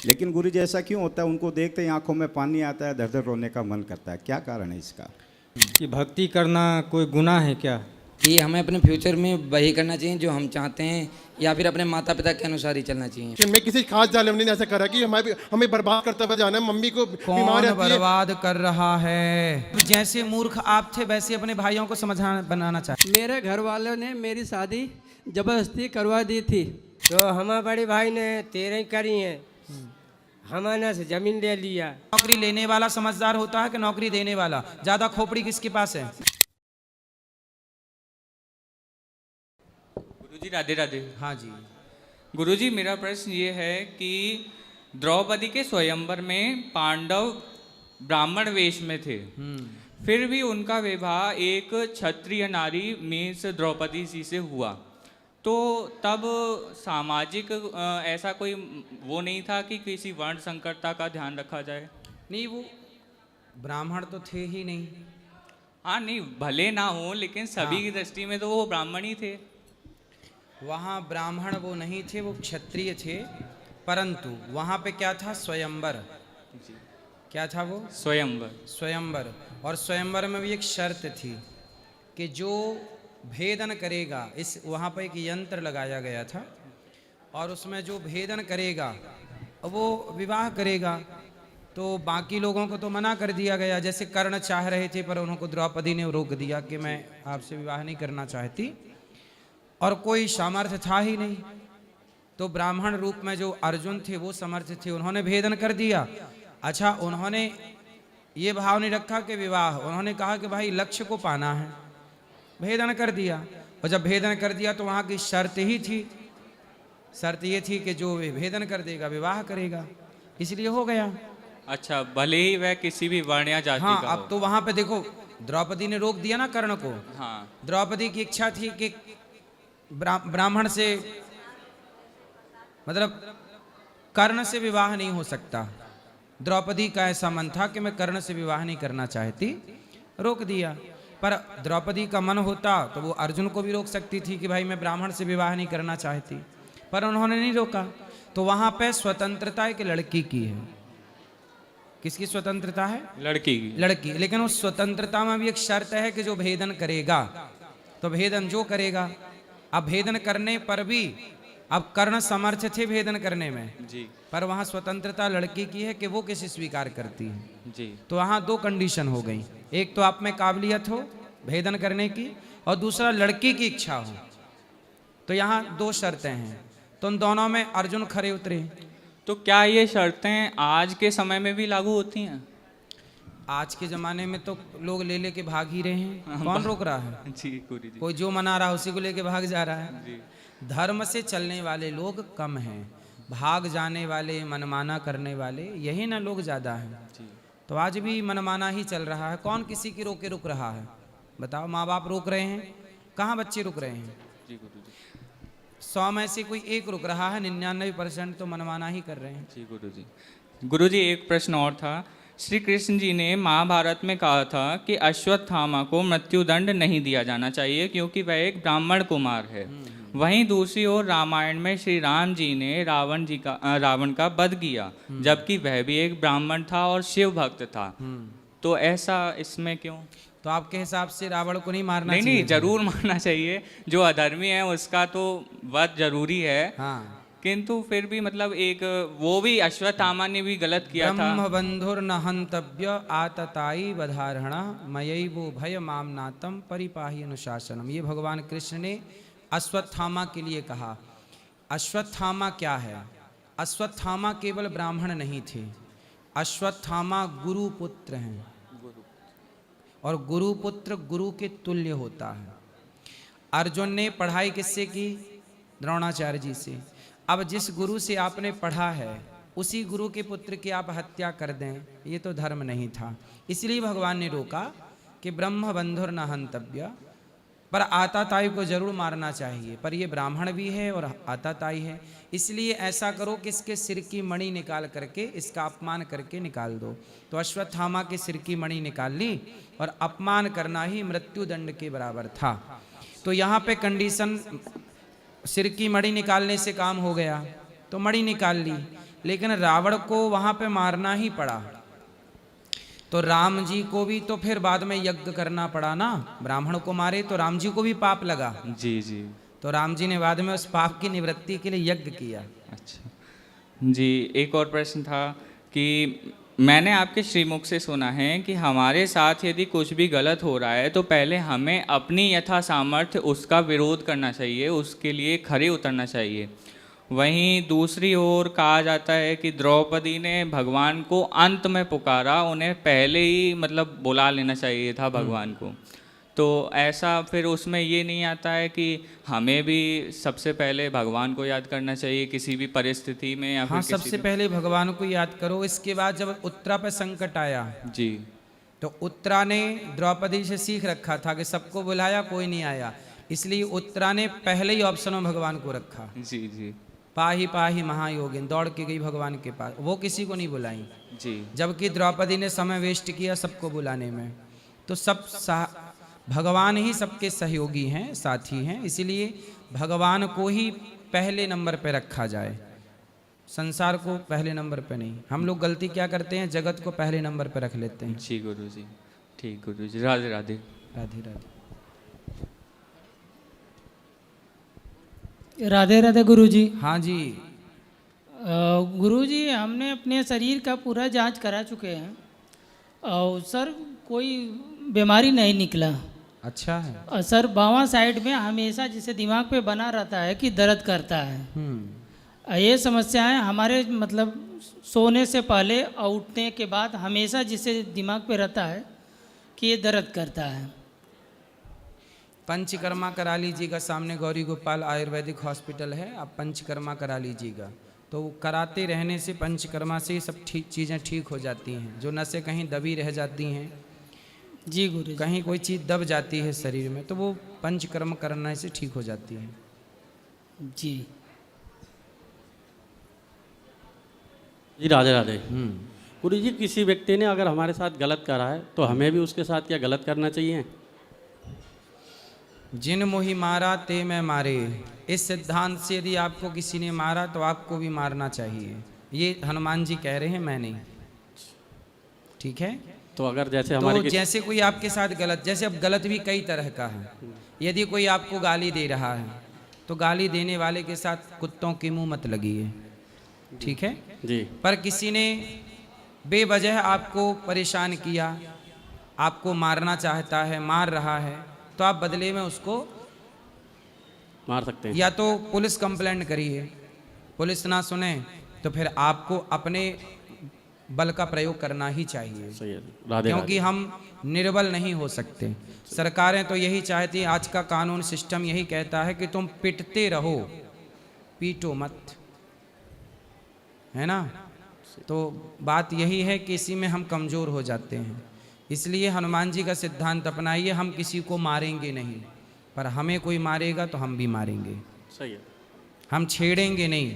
लेकिन गुरुजी ऐसा क्यों होता है, उनको देखते ही आंखों में पानी आता है, धर धर रोने का मन करता है, क्या कारण है इसका? कि भक्ति करना कोई गुनाह है क्या? कि हमें अपने फ्यूचर में वही करना चाहिए जो हम चाहते हैं, या फिर अपने माता पिता के अनुसार ही चलना चाहिए। कि मैं किसी खास जालिम ने ऐसा करा कि हमें बर्बाद करता हुआ जाना है, मम्मी को बीमार कौन रहती है। बर्बाद कर रहा है? जैसे मूर्ख आप थे वैसे अपने भाइयों को समझाना बनाना चाहिए। मेरे घर वालों ने मेरी शादी जबरदस्ती करवा दी थी। तो हमारे बड़े भाई ने 13 करी है, हमारे से जमीन ले लिया। नौकरी लेने वाला समझदार होता है कि नौकरी देने वाला? ज्यादा खोपड़ी किसके पास है? गुरुजी राधे राधे। हाँ जी। गुरुजी मेरा प्रश्न ये है कि द्रौपदी के स्वयंवर में पांडव ब्राह्मण वेश में थे, फिर भी उनका विवाह एक क्षत्रिय नारी मीन्स द्रौपदी जी से हुआ, तो तब सामाजिक ऐसा कोई वो नहीं था कि किसी वर्ण संकरता का ध्यान रखा जाए? नहीं, वो ब्राह्मण तो थे ही नहीं। हाँ नहीं, भले ना हो, लेकिन सभी की दृष्टि में तो वो ब्राह्मण ही थे। वहाँ ब्राह्मण वो नहीं थे, वो क्षत्रिय थे, परंतु वहाँ पे क्या था? स्वयंवर। क्या था वो? स्वयंवर। स्वयंवर। और स्वयंवर में भी एक शर्त थी कि जो भेदन करेगा, इस वहाँ पर एक यंत्र लगाया गया था, और उसमें जो भेदन करेगा वो विवाह करेगा। तो बाकी लोगों को तो मना कर दिया गया, जैसे कर्ण चाह रहे थे पर उनको द्रौपदी ने रोक दिया कि मैं आपसे विवाह नहीं करना चाहती, और कोई सामर्थ्य था ही नहीं। तो ब्राह्मण रूप में जो अर्जुन थे वो समर्थ थे, उन्होंने भेदन कर दिया। अच्छा, उन्होंने ये भाव नहीं रखा कि विवाह, उन्होंने कहा कि भाई लक्ष्य को पाना है, भेदन कर दिया। और जब भेदन कर दिया तो वहाँ की शर्त ही थी, शर्त ये थी कि जो भेदन कर देगा विवाह करेगा, इसलिए हो गया। अच्छा, भले ही वह किसी भी वर्ण या जाति हाँ, का अब तो वहाँ पे देखो द्रौपदी ने रोक दिया ना कर्ण को। हाँ। द्रौपदी की इच्छा थी कि ब्राह्मण से, मतलब कर्ण से विवाह नहीं हो सकता। द्रौपदी का ऐसा मन था कि मैं कर्ण से विवाह नहीं करना चाहती, रोक दिया। पर द्रौपदी का मन होता तो वो अर्जुन को भी रोक सकती थी कि भाई मैं ब्राह्मण से विवाह नहीं करना चाहती, पर उन्होंने नहीं रोका। तो वहां पे स्वतंत्रता एक लड़की की है। किसकी स्वतंत्रता है? लड़की की। लड़की। लेकिन उस स्वतंत्रता में भी एक शर्त है कि जो भेदन करेगा, तो भेदन जो करेगा, अब भेदन करने पर भी अब कर्ण समर्थ थे भेदन करने में जी, पर वहां स्वतंत्रता लड़की की है कि वो कैसे स्वीकार करती है। जी। तो वहां दो कंडीशन हो गई, एक तो आप में काबिलियत हो भेदन करने की, और दूसरा लड़की की इच्छा हो। तो यहाँ दो शर्तें हैं, तो उन दोनों में अर्जुन खरे उतरे। तो क्या ये शर्तें आज के समय में भी लागू होती हैं? आज के जमाने में तो लोग ले लेके भाग ही रहे हैं, कौन रोक रहा है? जी गुरु जी। कोई जो मना रहा है उसी को लेके भाग जा रहा है। जी। धर्म से चलने वाले लोग कम हैं, भाग जाने वाले मनमाना करने वाले यही ना लोग ज़्यादा हैं। तो आज भी मनमाना ही चल रहा है, कौन किसी की रोके रुक रहा है? बताओ, माँ बाप रोक रहे हैं, कहाँ बच्चे रुक रहे हैं? जी गुरु जी। 100 में से कोई एक रुक रहा है, 99% तो मनमाना ही कर रहे हैं। जी गुरु जी। गुरु जी, एक प्रश्न और था। श्री कृष्ण जी ने महाभारत में कहा था कि अश्वत्थामा को मृत्युदंड नहीं दिया जाना चाहिए क्योंकि वह एक ब्राह्मण कुमार है। वहीं दूसरी ओर रामायण में श्री राम जी ने रावण का वध किया, जबकि वह भी एक ब्राह्मण था और शिव भक्त था। तो ऐसा इसमें क्यों? तो आपके हिसाब से रावण को नहीं मारना नहीं चाहिए? नहीं, जरूर मारना चाहिए। जो अधर्मी है उसका तो वध जरूरी है। हाँ, किंतु फिर भी मतलब एक वो भी अश्वत्थामा ने भी गलत किया था। ब्रह्म बंधुर न हंतव्य आतताई वधारणा मयि वो भय मामनातम परिपाही अनुशासनम। ये भगवान कृष्ण ने अश्वत्थामा के लिए कहा। अश्वत्थामा क्या है? अश्वत्थामा केवल ब्राह्मण नहीं थे, अश्वत्थामा गुरुपुत्र हैं, और गुरुपुत्र गुरु के तुल्य होता है। अर्जुन ने पढ़ाई किससे की? द्रोणाचार्य जी से। अब जिस गुरु से आपने पढ़ा है उसी गुरु के पुत्र की आप हत्या कर दें, ये तो धर्म नहीं था। इसलिए भगवान ने रोका कि ब्रह्म बंधुर न हंतव्य, पर आताताई को जरूर मारना चाहिए, पर ये ब्राह्मण भी है और आताताई है, इसलिए ऐसा करो कि इसके सिर की मणि निकाल करके इसका अपमान करके निकाल दो। तो अश्वत्थामा के सिर की मणि निकाल ली, और अपमान करना ही मृत्युदंड के बराबर था। तो यहाँ पे कंडीशन, सिर की मणि निकालने से काम हो गया, तो मणि निकाल ली, लेकिन रावण को वहां पे मारना ही पड़ा। तो राम जी को भी तो फिर बाद में यज्ञ करना पड़ा ना, ब्राह्मण को मारे तो राम जी को भी पाप लगा। जी जी। तो राम जी ने बाद में उस पाप की निवृत्ति के लिए यज्ञ किया। अच्छा जी, एक और प्रश्न था कि मैंने आपके श्रीमुख से सुना है कि हमारे साथ यदि कुछ भी गलत हो रहा है तो पहले हमें अपनी यथा सामर्थ्य उसका विरोध करना चाहिए, उसके लिए खड़े उतरना चाहिए। वहीं दूसरी ओर कहा जाता है कि द्रौपदी ने भगवान को अंत में पुकारा, उन्हें पहले ही मतलब बुला लेना चाहिए था भगवान को। तो ऐसा फिर उसमें ये नहीं आता है कि हमें भी सबसे पहले भगवान को याद करना चाहिए किसी भी परिस्थिति में, या हाँ, फिर सबसे पहले भगवान को याद करो। इसके बाद जब उत्तरा पे संकट आया जी, तो उत्तरा ने द्रौपदी से सीख रखा था कि सबको बुलाया कोई नहीं आया, इसलिए उत्तरा ने पहले ही ऑप्शन में भगवान को रखा। जी जी पाही पाही महायोगिन, दौड़ के गई भगवान के पास, वो किसी को नहीं बुलाई। जी। जबकि द्रौपदी ने समय वेस्ट किया सबको बुलाने में। तो भगवान ही सबके सहयोगी हैं, साथी हैं, इसीलिए भगवान को ही पहले नंबर पे रखा जाए, संसार को पहले नंबर पे नहीं। हम लोग गलती क्या करते हैं, जगत को पहले नंबर पे रख लेते हैं। जी गुरु जी, ठीक गुरु जी, राधे राधे। राधे राधे। राधे राधे गुरु जी। हाँ जी। गुरु जी, हमने अपने शरीर का पूरा जांच करा चुके हैं और सर कोई बीमारी नहीं निकला। अच्छा है। और सर बावां साइड में हमेशा जिसे दिमाग पे बना रहता है कि दर्द करता है। ये समस्याएं हमारे मतलब सोने से पहले और उठने के बाद हमेशा जिसे दिमाग पे रहता है कि ये दर्द करता है। पंचकर्मा करा लीजिएगा, सामने गौरी गोपाल आयुर्वेदिक हॉस्पिटल है, आप पंचकर्मा करा लीजिएगा। तो कराते रहने से, पंचकर्मा से सब चीज़ें ठीक हो जाती हैं। जो नसें कहीं दबी रह जाती हैं, जी गुरु जी, कहीं कोई चीज़ दब जाती है शरीर में, तो वो पंचकर्म करने से ठीक हो जाती है। जी जी। राधे राधे। गुरु जी, किसी व्यक्ति ने अगर हमारे साथ गलत करा है तो हमें भी उसके साथ क्या गलत करना चाहिए? जिन मोहि मारा ते मैं मारे, इस सिद्धांत से यदि आपको किसी ने मारा तो आपको भी मारना चाहिए। ये हनुमान जी कह रहे हैं, मैं नहीं। ठीक है। तो अगर जैसे हमारे तो जैसे कोई आपके साथ गलत, जैसे अब गलत भी कई तरह का है। यदि कोई आपको गाली दे रहा है तो गाली देने वाले के साथ कुत्तों के मुंह मत लगिए। ठीक है जी। पर किसी ने बेवजह आपको परेशान किया, आपको मारना चाहता है, मार रहा है, तो आप बदले में उसको मार सकते हैं। या तो पुलिस कंप्लेंट करिए, पुलिस ना सुने तो फिर आपको अपने बल का प्रयोग करना ही चाहिए। सही है। राधे क्योंकि हम निर्बल नहीं हो सकते। सरकारें तो यही चाहती हैं, आज का कानून सिस्टम यही कहता है कि तुम पिटते रहो, पीटो मत, है ना। तो बात यही है कि इसी में हम कमज़ोर हो जाते हैं। इसलिए हनुमान जी का सिद्धांत अपनाइए, हम किसी को मारेंगे नहीं, पर हमें कोई मारेगा तो हम भी मारेंगे। सही है। हम छेड़ेंगे नहीं,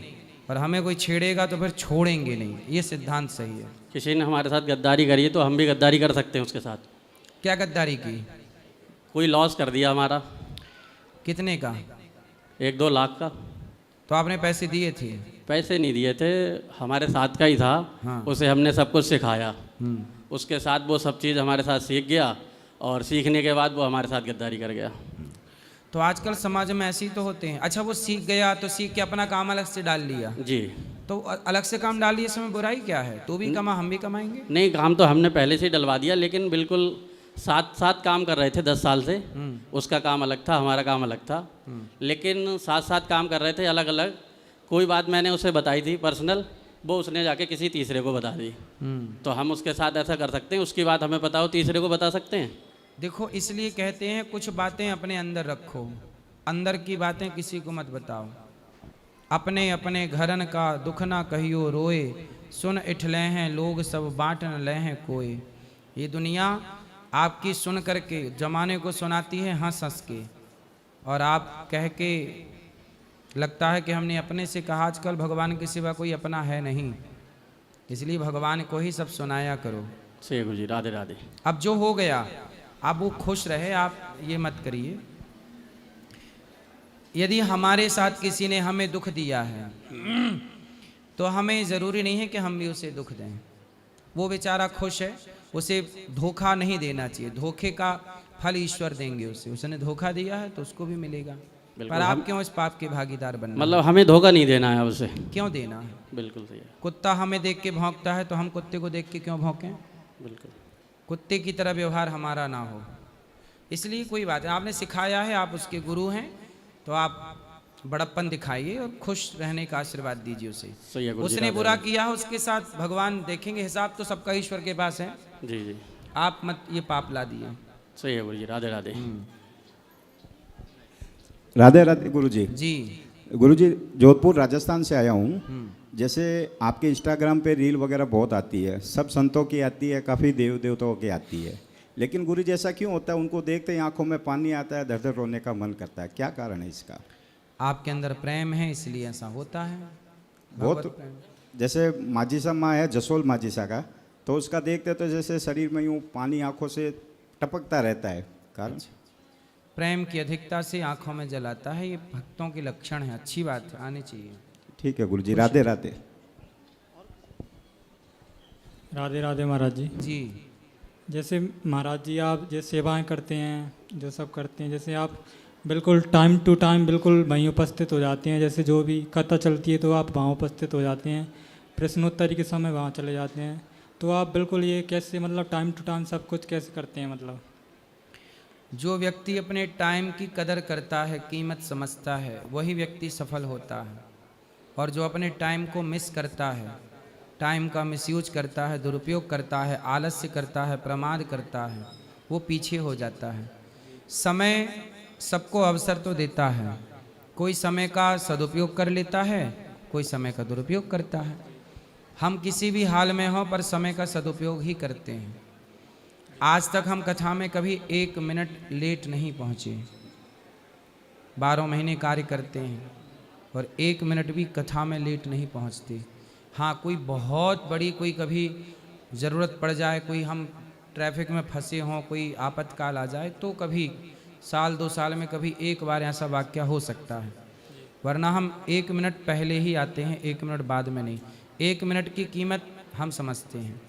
पर हमें कोई छेड़ेगा तो फिर छोड़ेंगे नहीं। ये सिद्धांत सही है। किसी ने हमारे साथ गद्दारी करी है तो हम भी गद्दारी कर सकते हैं उसके साथ। क्या गद्दारी की? कोई लॉस कर दिया हमारा। कितने का? 1-2 लाख का। तो आपने पैसे दिए थे? पैसे नहीं दिए थे, हमारे साथ का ही था। हाँ। उसे हमने सब कुछ सिखाया, उसके साथ वो सब चीज़ हमारे साथ सीख गया और सीखने के बाद वो हमारे साथ गद्दारी कर गया। तो आजकल समाज में ऐसे ही तो होते हैं। अच्छा, वो सीख गया तो सीख के अपना काम अलग से डाल लिया। जी। तो अलग से काम डाल लिया, इसमें बुराई क्या है? तू भी कमा, हम भी कमाएंगे। नहीं, काम तो हमने पहले से ही डलवा दिया, लेकिन बिल्कुल साथ काम कर रहे थे 10 साल से। उसका काम अलग था, हमारा काम अलग था, लेकिन साथ काम कर रहे थे अलग अलग। कोई बात मैंने उसे बताई थी पर्सनल, वो उसने जाके किसी तीसरे को बता दी। तो हम उसके साथ ऐसा कर सकते हैं, उसकी बात हमें पता हो तीसरे को बता सकते हैं? देखो, इसलिए कहते हैं कुछ बातें अपने अंदर रखो, अंदर की बातें किसी को मत बताओ। अपने अपने घरन का दुख ना कहियो रोए, सुन इठले हैं लोग सब बांट न ले हैं कोई। ये दुनिया आपकी सुन करके जमाने को सुनाती है हंस हंस के, और आप कह के लगता है कि हमने अपने से कहा। आजकल भगवान के सिवा कोई अपना है नहीं, इसलिए भगवान को ही सब सुनाया करो। सही गुरु जी। राधे राधे। अब जो हो गया, आप वो खुश रहे, आप ये मत करिए। यदि हमारे साथ किसी ने हमें दुख दिया है तो हमें ज़रूरी नहीं है कि हम भी उसे दुख दें। वो बेचारा खुश है, उसे धोखा नहीं देना चाहिए। धोखे का फल ईश्वर देंगे उसे। उसने धोखा दिया है तो उसको भी मिलेगा। पर आप क्यों इस पाप के भागीदार बनना? मतलब हमें धोखा नहीं देना है उसे। क्यों देना है? बिल्कुल सही है। कुत्ता हमें देख के भौंकता है तो हम कुत्ते को देख के क्यों भौंकें? बिल्कुल। कुत्ते की तरह व्यवहार हमारा ना हो, इसलिए कोई बात है। आपने सिखाया है, आप उसके गुरु हैं, तो आप बड़प्पन दिखाइए और खुश रहने का आशीर्वाद दीजिए उसे। सही है गुरुजी, उसने राधे बुरा राधे। किया है, उसके साथ भगवान देखेंगे। हिसाब तो सबका ईश्वर के पास है। जी जी आप मत ये पाप ला दिए। सही है गुरुजी, राधे राधे। राधे राधे गुरुजी। जी गुरुजी, जोधपुर राजस्थान से आया हूँ। जैसे आपके इंस्टाग्राम पे रील वगैरह बहुत आती है, सब संतों की आती है, काफ़ी देव देवताओं की आती है, लेकिन गुरुजी ऐसा क्यों होता है? उनको देखते ही आंखों में पानी आता है, दर दर रोने का मन करता है, क्या कारण है इसका? आपके अंदर प्रेम है इसलिए ऐसा होता है। बहुत भगवत प्रेम। जैसे माजीसा माँ है, जसोल माजीसा का, तो उसका देखते तो जैसे शरीर में यूँ पानी आंखों से टपकता रहता है। कारण प्रेम की अधिकता से आंखों में जल आता है। ये भक्तों के लक्षण है, अच्छी बात है, आनी चाहिए। ठीक है गुरुजी, राधे राधे। राधे राधे महाराज जी। जी जैसे महाराज जी आप जो सेवाएं करते हैं, जो सब करते हैं, जैसे आप बिल्कुल टाइम टू टाइम बिल्कुल वहीं उपस्थित हो जाते हैं। जैसे जो भी कथा चलती है तो आप वहाँ उपस्थित हो जाते हैं, प्रश्नोत्तरी के समय वहाँ चले जाते हैं। तो आप बिल्कुल ये कैसे, मतलब टाइम टू टाइम सब कुछ कैसे करते हैं? मतलब जो व्यक्ति अपने टाइम की कदर करता है, कीमत समझता है, वही व्यक्ति सफल होता है। और जो अपने टाइम को मिस करता है, टाइम का मिसयूज करता है, दुरुपयोग करता है, आलस्य करता है, प्रमाद करता है, वो पीछे हो जाता है। समय सबको अवसर तो देता है, कोई समय का सदुपयोग कर लेता है, कोई समय का दुरुपयोग करता है। हम किसी भी हाल में हों पर समय का सदुपयोग ही करते हैं। आज तक हम कथा में कभी 1 मिनट लेट नहीं पहुँचे। 12 महीने कार्य करते हैं और 1 मिनट भी कथा में लेट नहीं पहुँचते। हाँ, कोई बहुत बड़ी कोई कभी ज़रूरत पड़ जाए, कोई हम ट्रैफिक में फंसे हों, कोई आपातकाल आ जाए, तो कभी साल 2 साल में कभी एक बार ऐसा वाक़या हो सकता है, वरना हम 1 मिनट पहले ही आते हैं, 1 मिनट बाद में नहीं। 1 मिनट की कीमत हम समझते हैं,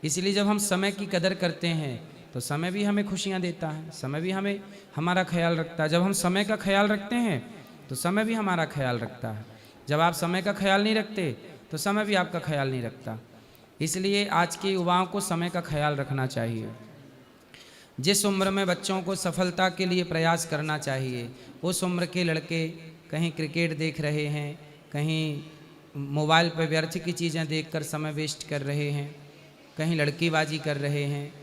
इसलिए जब हम समय की कदर करते हैं तो समय भी हमें खुशियाँ देता है, समय भी हमें हमारा ख्याल रखता है। जब हम समय का ख्याल रखते हैं तो समय भी हमारा ख्याल रखता है। जब आप समय का ख्याल नहीं रखते तो समय भी आपका ख्याल नहीं रखता। इसलिए आज के युवाओं को समय का ख्याल रखना चाहिए। जिस उम्र में बच्चों को सफलता के लिए प्रयास करना चाहिए, उस उम्र के लड़के कहीं क्रिकेट देख रहे हैं, कहीं मोबाइल पर व्यर्थ की चीज़ें देखकर समय वेस्ट कर रहे हैं, कहीं लड़कीबाजी कर रहे हैं।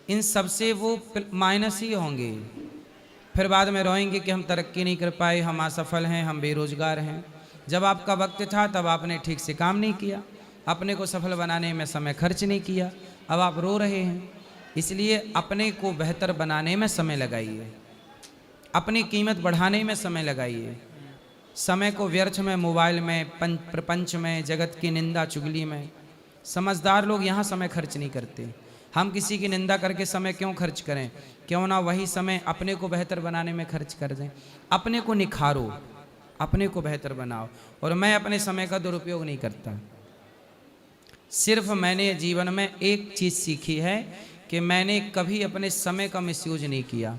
इन सब से वो माइनस ही होंगे। फिर बाद में रोएंगे कि हम तरक्की नहीं कर पाए, हम असफल हैं, हम बेरोजगार हैं। जब आपका वक्त था तब आपने ठीक से काम नहीं किया, अपने को सफल बनाने में समय खर्च नहीं किया, अब आप रो रहे हैं। इसलिए अपने को बेहतर बनाने में समय लगाइए, अपनी कीमत बढ़ाने में समय लगाइए। समय को व्यर्थ में, मोबाइल में, प्रपंच में, जगत की निंदा चुगली में, समझदार लोग यहाँ समय खर्च नहीं करते। हम किसी की निंदा करके समय क्यों खर्च करें? क्यों ना वही समय अपने को बेहतर बनाने में खर्च कर दें। अपने को निखारो, अपने को बेहतर बनाओ। और मैं अपने समय का दुरुपयोग नहीं करता। सिर्फ मैंने जीवन में एक चीज़ सीखी है कि मैंने कभी अपने समय का मिसयूज नहीं किया।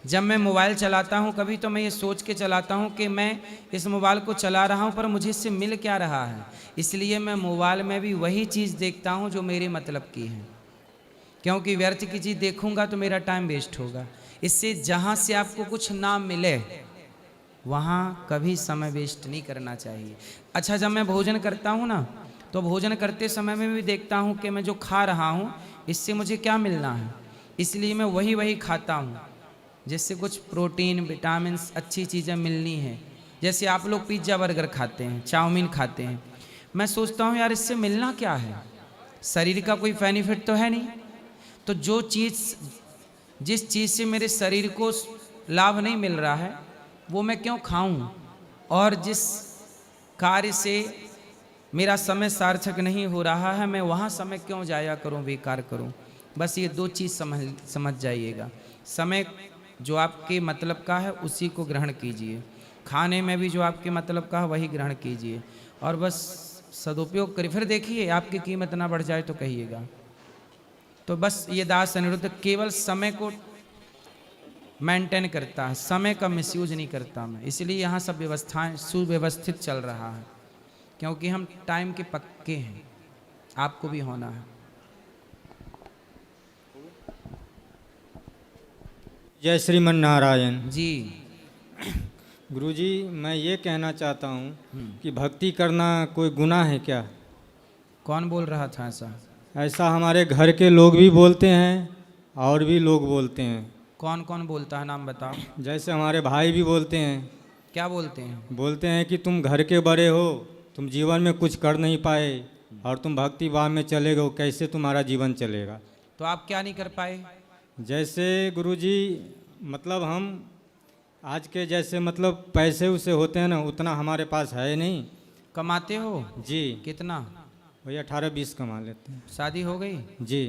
जब मैं मोबाइल चलाता हूँ कभी तो मैं ये सोच के चलाता हूँ कि मैं इस मोबाइल को चला रहा हूँ पर मुझे इससे मिल क्या रहा है। इसलिए मैं मोबाइल में भी वही चीज़ देखता हूँ जो मेरे मतलब की है, क्योंकि व्यर्थ की चीज़ देखूंगा तो मेरा टाइम वेस्ट होगा। इससे जहाँ से आपको कुछ ना मिले वहाँ कभी समय वेस्ट नहीं करना चाहिए। अच्छा, जब मैं भोजन करता हूँ ना, तो भोजन करते समय में भी देखता हूँ कि मैं जो खा रहा हूँ इससे मुझे क्या मिलना है, इसलिए मैं वही खाता हूँ जिससे कुछ प्रोटीन, विटामिन, अच्छी चीज़ें मिलनी है। जैसे आप लोग पिज्ज़ा बर्गर खाते हैं, चाउमीन खाते हैं, मैं सोचता हूँ यार इससे मिलना क्या है, शरीर का कोई बेनिफिट तो है नहीं। तो जो चीज़, जिस चीज़ से मेरे शरीर को लाभ नहीं मिल रहा है वो मैं क्यों खाऊं, और जिस कार्य से मेरा समय सार्थक नहीं हो रहा है मैं वहाँ समय क्यों जाया करूं, बेकार करूं। बस ये 2 चीज़ समझ जाइएगा। समय जो आपके मतलब का है उसी को ग्रहण कीजिए, खाने में भी जो आपके मतलब का है वही ग्रहण कीजिए, और बस सदुपयोग करिए। फिर देखिए आपकी कीमत ना बढ़ जाए तो कहिएगा। तो बस ये दास अनिरुद्ध केवल समय को मेंटेन करता है, समय का मिसयूज नहीं करता मैं, इसलिए यहाँ सब व्यवस्थाएं सुव्यवस्थित चल रहा है, क्योंकि हम टाइम के पक्के हैं। आपको भी होना है। जय श्रीमन नारायण जी। गुरुजी, मैं ये कहना चाहता हूँ कि भक्ति करना कोई गुनाह है क्या? कौन बोल रहा था ऐसा? ऐसा हमारे घर के लोग भी बोलते हैं और भी लोग बोलते हैं। कौन कौन बोलता है, नाम बताओ। जैसे हमारे भाई भी बोलते हैं। क्या बोलते हैं? बोलते हैं कि तुम घर के बड़े हो, तुम जीवन में कुछ कर नहीं पाए और तुम भक्ति भाव में चले गए, कैसे तुम्हारा जीवन चलेगा? तो आप क्या नहीं कर पाए? जैसे गुरुजी, मतलब हम आज के जैसे मतलब पैसे उसे होते हैं ना, उतना हमारे पास है नहीं। कमाते हो? जी। कितना? वही 18-20 कमा लेते हैं। शादी हो गई? जी।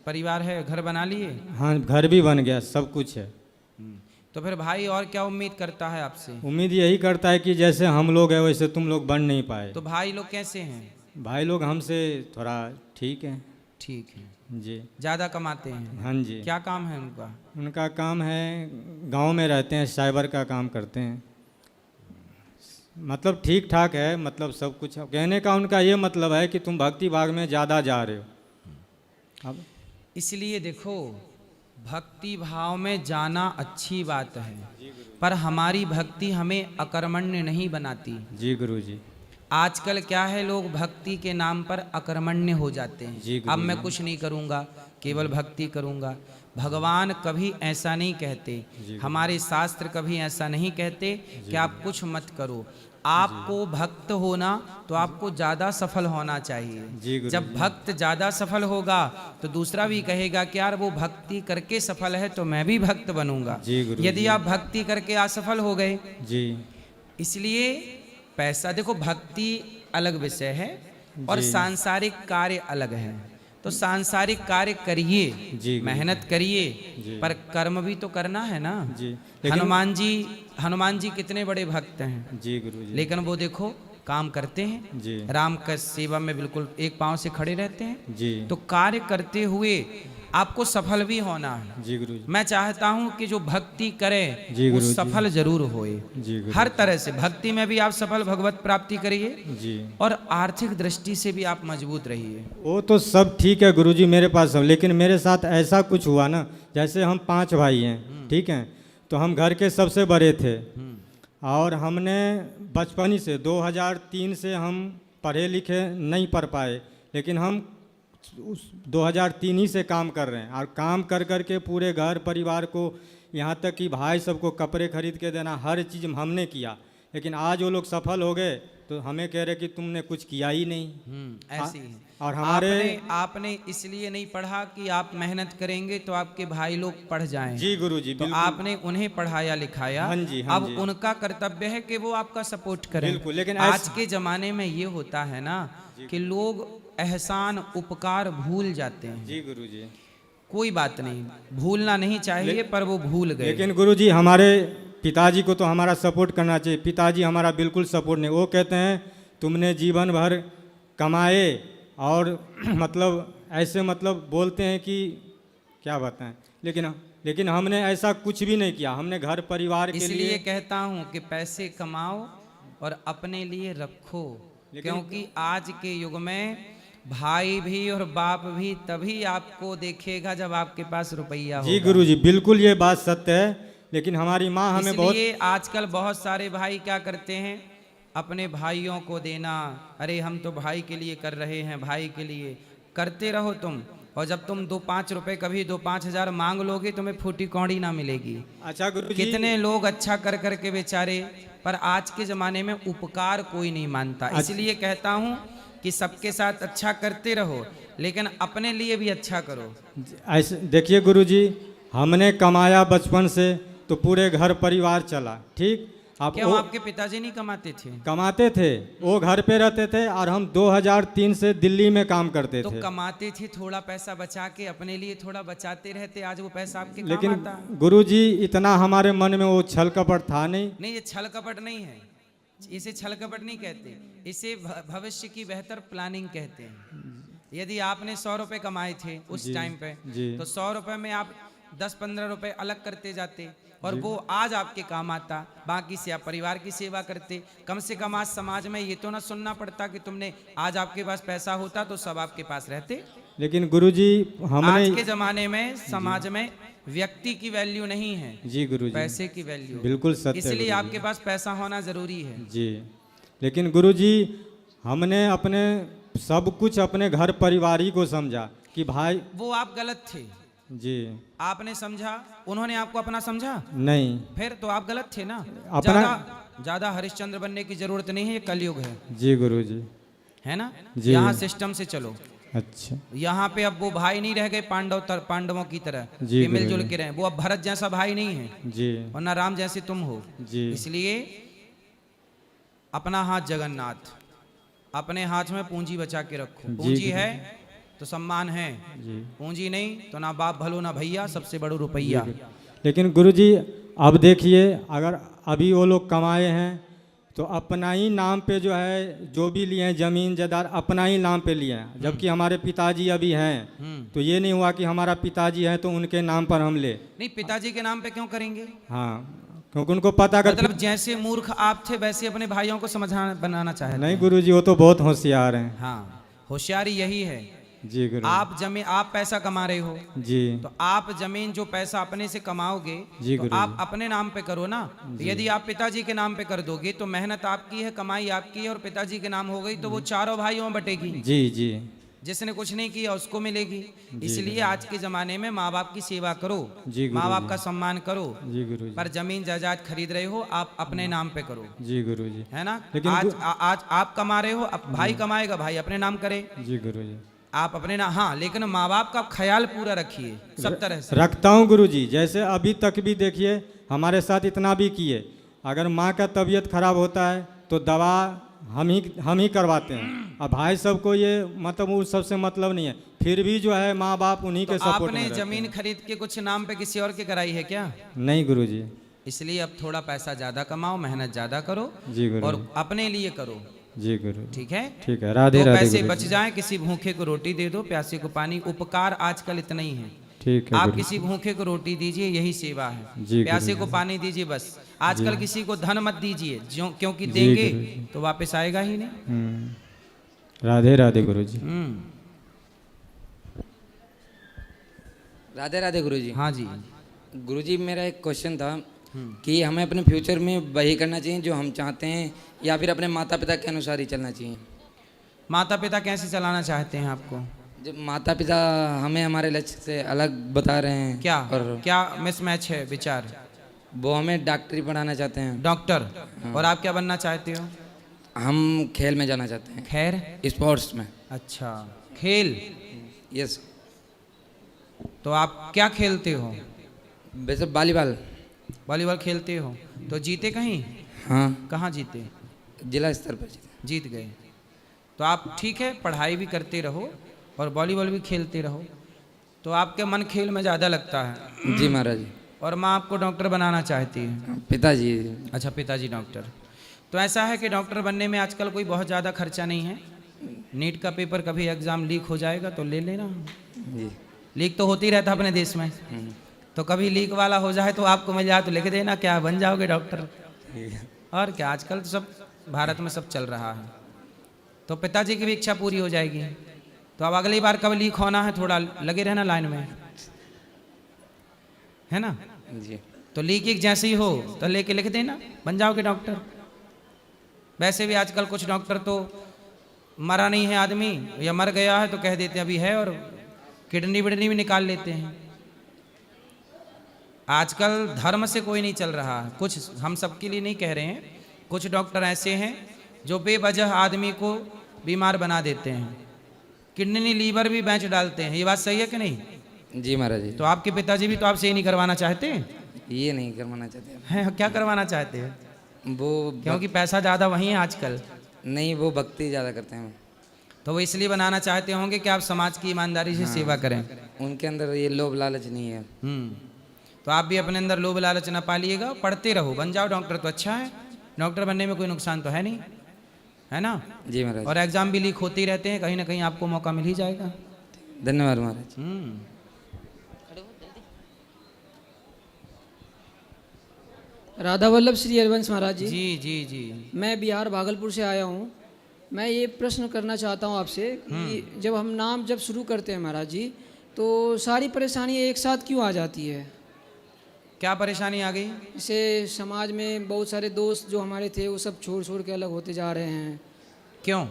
परिवार है, घर बना लिए? हाँ, घर भी बन गया, सब कुछ है। तो फिर भाई और क्या उम्मीद करता है आपसे? उम्मीद यही करता है कि जैसे हम लोग हैं वैसे तुम लोग बन नहीं पाए। तो भाई लोग कैसे हैं? भाई लोग हमसे थोड़ा ठीक है। ठीक है जी। ज़्यादा कमाते हैं? हाँ जी। क्या काम है उनका? उनका काम है, गांव में रहते हैं, साइबर का काम करते हैं। मतलब ठीक ठाक है, मतलब सब कुछ। कहने का उनका ये मतलब है कि तुम भक्ति भाग में ज़्यादा जा रहे हो। अब इसलिए देखो, भक्ति भाव में जाना अच्छी बात है, पर हमारी भक्ति हमें अकर्मण्य नहीं बनाती। जी गुरुजी। आजकल क्या है, लोग भक्ति के नाम पर अकर्मण्य हो जाते हैं। अब मैं कुछ नहीं करूँगा, केवल भक्ति करूँगा। भगवान कभी ऐसा नहीं कहते, हमारे शास्त्र कभी ऐसा नहीं कहते कि आप कुछ मत करो। आपको भक्त होना तो आपको ज़्यादा सफल होना चाहिए। जब भक्त ज़्यादा सफल होगा तो दूसरा भी कहेगा कि यार वो भक्ति करके सफल है तो मैं भी भक्त बनूंगा। यदि आप भक्ति करके असफल हो गए जी, इसलिए पैसा, देखो भक्ति अलग विषय है और सांसारिक कार्य अलग है। तो सांसारिक कार्य करिए, मेहनत करिए, पर कर्म भी तो करना है ना जी। हनुमान जी कितने बड़े भक्त हैं जी गुरुजी, लेकिन वो देखो काम करते हैं जी, राम का सेवा में बिल्कुल एक पांव से खड़े रहते हैं जी। तो कार्य करते हुए आपको सफल भी होना है जी गुरुजी। मैं चाहता हूं कि जो भक्ति करे वो सफल जरूर होए जी। हर तरह से भक्ति में भी आप सफल भगवत प्राप्ति करिए जी, और आर्थिक दृष्टि से भी आप मजबूत रहिए। वो तो सब ठीक है गुरुजी मेरे पास, लेकिन मेरे साथ ऐसा कुछ हुआ ना, जैसे हम 5 भाई हैं, ठीक है, तो हम घर के सबसे बड़े थे और हमने बचपन ही से 2003 से हम पढ़े लिखे नहीं पढ़ पाए, लेकिन हम उस 2003 ही से काम कर रहे हैं और काम कर कर के पूरे घर परिवार को, यहाँ तक कि भाई सबको कपड़े खरीद के देना, हर चीज़ हमने किया। लेकिन आज वो लोग सफल हो गए तो हमें कह रहे कि तुमने कुछ किया ही नहीं। ऐसी है। और हमारे आपने इसलिए नहीं पढ़ा कि आप मेहनत करेंगे तो आपके भाई लोग पढ़ जाएं जी गुरुजी, तो आपने उन्हें पढ़ाया लिखाया। हाँ जी, हाँ अब जी। उनका कर्तव्य है कि वो आपका सपोर्ट करें। बिल्कुल, लेकिन आज के जमाने में ये होता है ना कि लोग एहसान उपकार भूल जाते हैं जी गुरुजी। कोई बात नहीं, भूलना नहीं चाहिए, पर वो भूल गए। लेकिन गुरुजी हमारे पिताजी को तो हमारा सपोर्ट करना चाहिए। पिताजी हमारा बिल्कुल सपोर्ट नहीं, वो कहते हैं तुमने जीवन भर कमाए और मतलब ऐसे मतलब बोलते हैं कि क्या बताएं, लेकिन हमने ऐसा कुछ भी नहीं किया। हमने घर परिवार के लिए, इसलिए कहता हूँ कि पैसे कमाओ और अपने लिए रखो, क्योंकि आज के युग में भाई भी और बाप भी तभी आपको देखेगा जब आपके पास रुपया होगा। जी गुरुजी, बिल्कुल ये बात सत्य है। लेकिन हमारी माँ हमें बहुत, आजकल बहुत सारे भाई क्या करते हैं, अपने भाइयों को देना, अरे हम तो भाई के लिए कर रहे हैं, भाई के लिए करते रहो तुम, और जब तुम 2-5 रुपए कभी 2-5 हजार मांग लोगे तुम्हें फूटी कौड़ी ना मिलेगी। अच्छा गुरुजी, कितने लोग अच्छा कर करके बेचारे, पर आज के ज़माने में उपकार कोई नहीं मानता। इसलिए कहता हूँ कि सबके साथ अच्छा करते रहो, लेकिन अपने लिए भी अच्छा करो। ऐसे देखिए गुरुजी, हमने कमाया बचपन से तो पूरे घर परिवार चला, ठीक। आप क्यों आपके पिताजी नहीं कमाते थे? कमाते थे, वो घर पे रहते थे और हम 2003 से दिल्ली में काम करते थे। तो कमाते थे, थोड़ा पैसा बचा के अपने लिए थोड़ा बचाते रहते, आज वो पैसा आपके लेकिन काम आता। गुरुजी इतना हमारे मन में वो छल कपट था नहीं। नहीं, ये छल कपट नहीं है, इसे छल कपट नहीं कहते, इसे भविष्य की बेहतर प्लानिंग कहते हैं। यदि आपने 100 रुपए कमाए थे उस टाइम पे, तो 100 रुपए में आप 10-15 रुपए अलग करते जाते और वो आज आपके काम आता, बाकी से आप परिवार की सेवा करते। कम से कम आज समाज में ये तो ना सुनना पड़ता कि तुमने आज आपके पास पैसा होता तो सब आपके पास रहते। लेकिन गुरुजी हमने आज के जमाने में समाज में व्यक्ति की वैल्यू नहीं है जी गुरुजी, पैसे की वैल्यू। बिल्कुल सत्य है इसलिए गुरुजी। आपके पास पैसा होना जरूरी है जी। लेकिन गुरुजी हमने अपने सब कुछ अपने घर परिवार ही को समझा कि भाई, वो आप गलत थे जी। आपने समझा, उन्होंने आपको अपना समझा नहीं, फिर तो आप गलत थे ना। अपना ज्यादा हरिश्चंद्र बनने की जरूरत नहीं है, ये कलयुग है। जी गुरुजी, है ना। जी। यहाँ सिस्टम से चलो। अच्छा यहाँ पे अब वो भाई नहीं रह गए पांडवों की तरह जी कि मिलजुल गुरुजी। के रहे। वो अब भरत जैसा भाई नहीं है जी और ना राम जैसे तुम हो। जी। इसलिए अपना हाथ जगन्नाथ, अपने हाथ में पूंजी बचा के रखो। जी पूंजी गुरुजी। है तो सम्मान है, जी। पूंजी नहीं तो ना बाप भलो ना भैया, सबसे बड़ो रुपया। लेकिन गुरुजी अब देखिए, अगर अभी वो लोग कमाए हैं तो अपना ही नाम पे जो है, जो भी लिए हैं जमीन जायदाद अपना ही नाम पे लिए हैं, जबकि हमारे पिताजी अभी हैं। तो ये नहीं हुआ कि हमारा पिताजी है तो उनके नाम पर हम ले। नहीं, पिताजी के नाम पे क्यों करेंगे? हाँ, क्योंकि उनको पता कर मतलब जैसे मूर्ख आप थे वैसे अपने भाइयों को समझाना बनाना चाहते नहीं हैं। गुरुजी, वो तो बहुत होशियार हैं। हाँ, होशियारी यही है। जी गुरु आप पैसा कमा रहे हो, जी। तो आप जमीन जो पैसा अपने से कमाओगे जी तो गुरु आप अपने नाम पे करो ना। यदि आप पिताजी के नाम पे कर दोगे तो मेहनत आपकी है, कमाई आपकी है, और पिताजी के नाम हो गई तो वो चारों भाइयों में बटेगी। जी जी जिसने कुछ नहीं किया उसको मिलेगी। इसलिए आज के जमाने में माँ बाप की सेवा करो, जी गुरु माँ बाप जी। का सम्मान करो। जी गुरु जी। पर जमीन जायदाद खरीद रहे हो आप अपने नाम पे करो। जी गुरु जी। है ना। लेकिन आज आप कमा रहे हो, अब भाई कमाएगा, भाई अपने नाम करे। जी गुरु जी। आप अपने नाम, हाँ, लेकिन माँ बाप का ख्याल पूरा रखिए सब तरह से। रखता हूँ गुरु जी। जैसे अभी तक भी देखिए हमारे साथ इतना भी किए, अगर माँ का तबीयत खराब होता है तो दवा हम ही करवाते हैं। अब भाई सबको ये मतलब उस सबसे मतलब नहीं है, फिर भी जो है माँ बाप उन्हीं के तो सपोर्ट में आपने रहते जमीन हैं। खरीद के कुछ नाम पे किसी और के कराई है क्या? नहीं गुरु जी। इसलिए अब थोड़ा पैसा ज्यादा कमाओ, मेहनत ज्यादा करो जी गुरु और अपने लिए करो। जी गुरु। ठीक है, ठीक है। राधे दो राधे पैसे गुरु बच जी। जाएं, किसी भूखे को रोटी दे दो, प्यासे को पानी। उपकार आजकल इतना ही है। ठीक है आप गुरु। किसी भूखे को रोटी दीजिए, यही सेवा है। जी गुरु प्यासे जी। को पानी दीजिए, बस। आजकल जी। किसी को धन मत दीजिए, क्योंकि जी देंगे गुरु जी। तो वापस आएगा ही नहीं। राधे राधे गुरु जी। राधे राधे गुरुजी। हाँ जी। गुरुजी, मेरा एक क्वेश्चन था कि हमें अपने फ्यूचर में वही करना चाहिए जो हम चाहते हैं, या फिर अपने माता पिता के अनुसार ही चलना चाहिए? माता पिता कैसे चलाना चाहते हैं आपको? जब माता पिता हमें हमारे लक्ष्य से अलग बता रहे हैं, क्या और क्या मिसमैच है विचार? वो हमें डॉक्टरी पढ़ाना चाहते हैं। डॉक्टर। और आप क्या बनना चाहते हो? हम खेल में जाना चाहते हैं। खैर, स्पोर्ट्स में। अच्छा, खेल। यस। तो आप क्या खेलते हो? वैसे वॉलीबॉल। वॉलीबॉल खेलते हो तो जीते कहीं? हाँ। कहाँ जीते? जिला स्तर पर जीत गए। तो आप ठीक है, पढ़ाई भी करते रहो और वॉलीबॉल भी खेलते रहो, तो आपके मन खेल में ज़्यादा लगता है। जी महाराज जी। और माँ आपको डॉक्टर बनाना चाहती है? पिताजी। अच्छा, पिताजी डॉक्टर। तो ऐसा है कि डॉक्टर बनने में आजकल कोई बहुत ज़्यादा खर्चा नहीं है। नीट का पेपर कभी एग्ज़ाम लीक हो जाएगा तो ले लेना। जी। लीक तो होती रहता अपने देश में, तो कभी लीक वाला हो जाए तो आपको मिल जाए तो लिख देना, क्या बन जाओगे डॉक्टर। और क्या, आजकल तो सब भारत में सब चल रहा है। तो पिताजी की भी इच्छा पूरी हो जाएगी। तो अब अगली बार कब लीक होना है, थोड़ा लगे रहना लाइन में, है ना जी। तो लीक जैसे ही हो तो लेके लिख देना, बन जाओगे डॉक्टर। वैसे भी आजकल कुछ डॉक्टर तो मरा नहीं है आदमी, या मर गया है तो कह देते हैं अभी है, और किडनी विडनी भी निकाल लेते हैं। आजकल धर्म से कोई नहीं चल रहा है। कुछ, हम सबके लिए नहीं कह रहे हैं, कुछ डॉक्टर ऐसे हैं जो बेवजह आदमी को बीमार बना देते हैं, किडनी लीवर भी बेच डालते हैं। ये बात सही है कि नहीं? जी महाराज जी। तो आपके पिताजी भी तो आपसे ये नहीं करवाना चाहते ये नहीं करवाना चाहते हैं? क्या करवाना चाहते हैं? वो क्योंकि पैसा ज़्यादा वही है आजकल। नहीं, वो भक्ति ज़्यादा करते हैं। तो वो इसलिए बनाना चाहते होंगे कि आप समाज की ईमानदारी से सेवा करें। उनके अंदर ये लोभ लालच नहीं है। तो आप भी अपने अंदर लोभ लालच ना पालिएगा, पढ़ते रहो, बन जाओ डॉक्टर तो अच्छा है। डॉक्टर बनने में कोई नुकसान तो है नहीं, है ना? जी महाराज। और एग्जाम भी लीक होते ही रहते हैं, कहीं ना कहीं आपको मौका मिल ही जाएगा। धन्यवाद महाराज। राधा वल्लभ श्री हरिवंश महाराज जी। जी जी जी। मैं बिहार भागलपुर से आया हूँ। मैं ये प्रश्न करना चाहता हूँ आपसे कि जब हम नाम जब शुरू करते हैं महाराज जी, तो सारी परेशानी एक साथ क्यों आ जाती है? क्या परेशानी आ गई? जैसे समाज में बहुत सारे दोस्त जो हमारे थे वो सब छोड़ छोड़ के अलग होते जा रहे हैं। क्यों?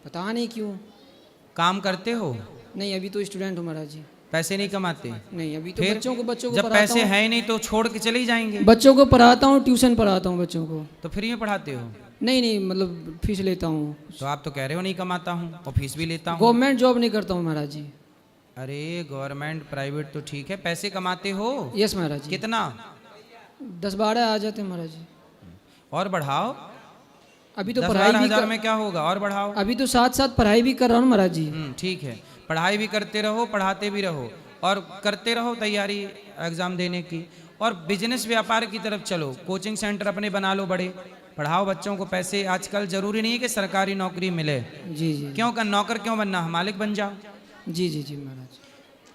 पता नहीं क्यों। काम करते हो? नहीं, अभी तो स्टूडेंट हूँ महाराज जी। पैसे नहीं कमाते? नहीं, अभी तो फिर बच्चों को जब पढ़ाता पैसे हूँ। है ही नहीं तो छोड़ के चले ही जाएंगे। बच्चों को पढ़ाता हूँ, ट्यूशन पढ़ाता हूँ बच्चों को। तो फ्री में पढ़ाते हो? नहीं नहीं, मतलब फीस लेता हूँ। तो आप तो कह रहे हो नहीं कमाता हूँ और फीस भी लेता हूँ। गवर्नमेंट जॉब नहीं करता हूँ महाराज जी। अरे गवर्नमेंट प्राइवेट तो ठीक है, पैसे कमाते हो? यस महाराज जी। कितना? 10-12 आ जाते हैं महाराज जी। और बढ़ाओ। अभी तो 10-12 पढ़ाई भी हजार में क्या होगा? और बढ़ाओ। अभी तो साथ साथ पढ़ाई भी कर रहा हूँ महाराज जी। ठीक है, पढ़ाई भी करते रहो, पढ़ाते भी रहो और करते रहो तैयारी एग्जाम देने की। और बिजनेस व्यापार की तरफ चलो, कोचिंग सेंटर अपने बना लो बड़े, पढ़ाओ बच्चों को। पैसे आजकल जरूरी नहीं है कि सरकारी नौकरी मिले। जी जी। क्यों कर नौकर क्यों बनना है? मालिक बन जाओ। जी जी जी महाराज।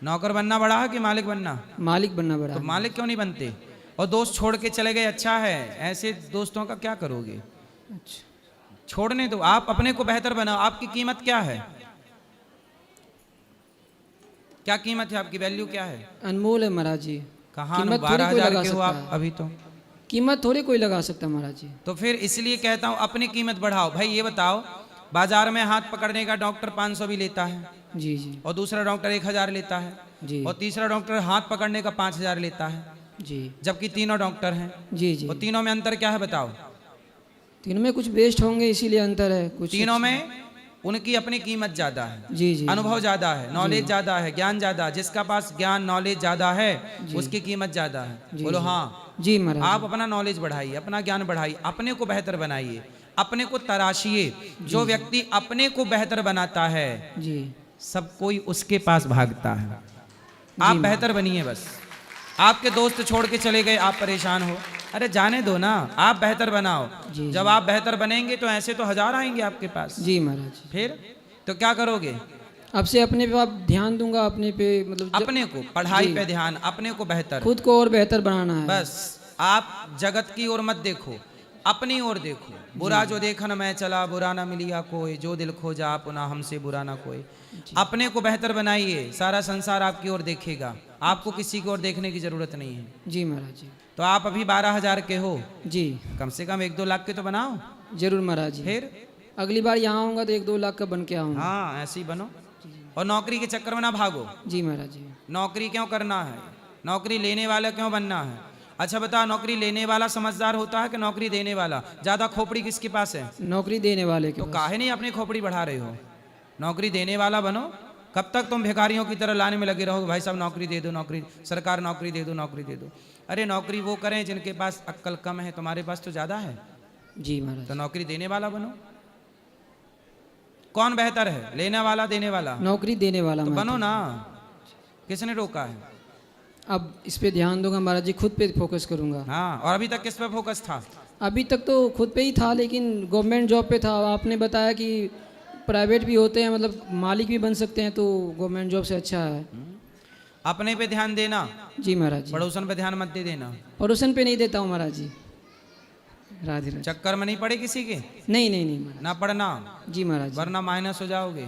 नौकर बनना बड़ा है कि मालिक बनना? मालिक बनना बड़ा तो है। मालिक क्यों नहीं बनते? और दोस्त छोड़ के चले गए, अच्छा है, ऐसे दोस्तों का क्या करोगे? अच्छा, छोड़ने दो, आप अपने को बेहतर बनाओ। आपकी कीमत क्या है? क्या कीमत है आपकी? वैल्यू क्या है? अनमोल है महाराज जी। कहाँ? कीमत थोड़ी 12,000 कोई लगा के हो सकता आप है। अभी तो। कीमत थोड़ी कोई लगा सकता है महाराज जी। तो फिर इसलिए कहता हूँ अपनी कीमत बढ़ाओ। भाई ये बताओ, बाजार में हाथ पकड़ने का डॉक्टर 500 भी लेता है, जी जी और दूसरा डॉक्टर 1000 लेता है, जी और तीसरा डॉक्टर हाथ पकड़ने का 5000 लेता है, जी जबकि तीनों डॉक्टर हैं। जी जी। और तीनों में अंतर क्या है बताओ? तीनों में कुछ बेस्ट होंगे इसीलिए अंतर है कुछ। तीनों में उनकी अपनी कीमत ज्यादा है, जी जी। अनुभव ज्यादा है, नॉलेज ज्यादा है, ज्ञान ज्यादा है। जिसका पास ज्ञान नॉलेज ज्यादा है उसकी कीमत ज्यादा है। बोलो हाँ। जी महाराज। आप अपना नॉलेज बढ़ाइए, अपना ज्ञान बढ़ाइए, अपने को बेहतर बनाइए, अपने को तराशिए। जो व्यक्ति अपने को बेहतर बनाता है जी, सब कोई उसके पास भागता है। आप बेहतर बनिए बस। आपके दोस्त छोड़ के चले गए, आप परेशान हो, अरे जाने दो ना, आप बेहतर बनाओ। जब आप बेहतर बनेंगे तो ऐसे तो 1000 आएंगे आपके पास। जी महाराज। फिर तो क्या करोगे? अब से अपने पे आप ध्यान दूंगा, अपने पे मतलब अपने को, पढ़ाई पे ध्यान, अपने को बेहतर, खुद को और बेहतर बनाना है। बस। आप जगत की ओर मत देखो, अपनी ओर देखो। बुरा जो देखन मैं चला, बुरा ना मिलिया कोई, जो दिल खोजा पुनः हमसे बुरा ना कोई। अपने को बेहतर बनाइए, सारा संसार आपकी ओर देखेगा, आपको किसी की ओर देखने की जरूरत नहीं है। जी महाराज जी। तो आप अभी 12,000 के हो, जी कम से कम 1-2 लाख के तो बनाओ। जरूर महाराज जी। फिर अगली बार यहाँ आऊँगा तो 1-2 लाख का बन के आऊँगा। हाँ, ऐसे ही बनो। और नौकरी के चक्कर में ना भागो। जी महाराज जी। नौकरी क्यों करना है? नौकरी लेने वाला क्यों बनना है? अच्छा बता, नौकरी लेने वाला समझदार होता है कि नौकरी देने वाला? ज्यादा खोपड़ी किसके पास है? नौकरी देने वाले के तो पास। काहे नहीं अपनी खोपड़ी बढ़ा रहे हो? नौकरी देने वाला बनो। कब तक तुम भिखारियों की तरह लाने में लगे रहोगे, भाई साहब नौकरी दे दो, नौकरी, सरकार नौकरी दे दो, नौकरी दे दो। अरे नौकरी वो करें जिनके पास अक्ल कम है, तुम्हारे पास तो ज्यादा है। जी महाराज। तो नौकरी देने वाला बनो। कौन बेहतर है, लेने वाला देने वाला? नौकरी देने वाला तो मैं बनो ना, किसने रोका है? अब इस पे ध्यान दूंगा महाराज जी, खुद पे फोकस करूंगा। हाँ, और अभी तक किस पे फोकस था? अभी तक तो खुद पे ही था, लेकिन गवर्नमेंट जॉब पे था। आपने बताया कि प्राइवेट भी होते हैं, मतलब मालिक भी बन सकते हैं, तो गवर्नमेंट जॉब से अच्छा है। अपने पे ध्यान देना। जी महाराज जी। पड़ोसन पे ध्यान मत दे देना। पड़ोसन पे नहीं देता हूँ महाराज जी। राधे राधे। चक्कर में नहीं पड़े किसी के? नहीं नहीं नहीं महाराज। ना पढ़ना। जी महाराज। वरना माइनस हो जाओगे।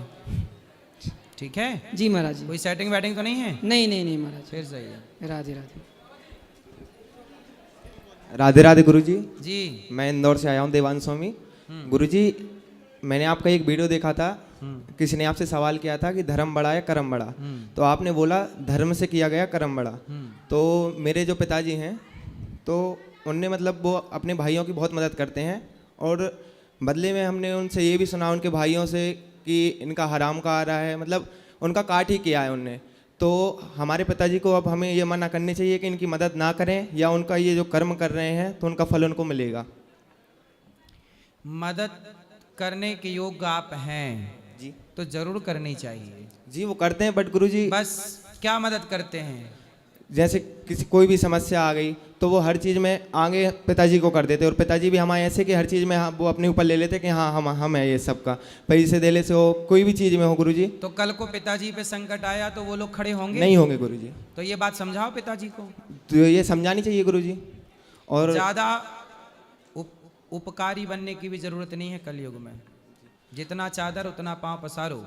ठीक है? जी महाराज जी। कोई सेटिंग वेटिंग तो नहीं है? नहीं नहीं नहीं महाराज। फिर सही है। राधे राधे। राधे राधे गुरुजी। जी। मैं इंदौर से आया हूँ, देवांश स्वामी। गुरुजी, मैंने आपका एक वीडियो देखा था, किसी ने आपसे सवाल किया था कि धर्म बड़ा या कर्म बड़ा, तो आपने बोला धर्म से किया गया कर्म बड़ा। तो मेरे जो पिताजी हैं, तो उनने मतलब वो अपने भाइयों की बहुत मदद करते हैं, और बदले में हमने उनसे ये भी सुना उनके भाइयों से कि इनका हराम का आ रहा है, मतलब उनका काट ही किया है उनने। तो हमारे पिताजी को अब हमें ये मना करनी चाहिए कि इनकी मदद ना करें, या उनका ये जो कर्म कर रहे हैं तो उनका फल उनको मिलेगा? मदद करने के योग्य आप हैं जी, तो जरूर करनी चाहिए। जी वो करते हैं, बट गुरुजी बस क्या मदद करते हैं? जैसे किसी कोई भी समस्या आ गई तो वो हर चीज़ में आगे पिताजी को कर देते, और पिताजी भी हमारे ऐसे कि हर चीज़ में वो अपने ऊपर ले लेते कि हाँ हम है ये सब का, पैसे देने से हो, कोई भी चीज़ में हो गुरुजी। तो कल को पिताजी पे संकट आया तो वो लोग खड़े होंगे? नहीं होंगे गुरुजी। तो ये बात समझाओ पिताजी को, तो ये समझानी चाहिए गुरुजी। और ज़्यादा उपकारी बनने की भी जरूरत नहीं है कलयुग में। जितना चादर उतना पांव पसारो,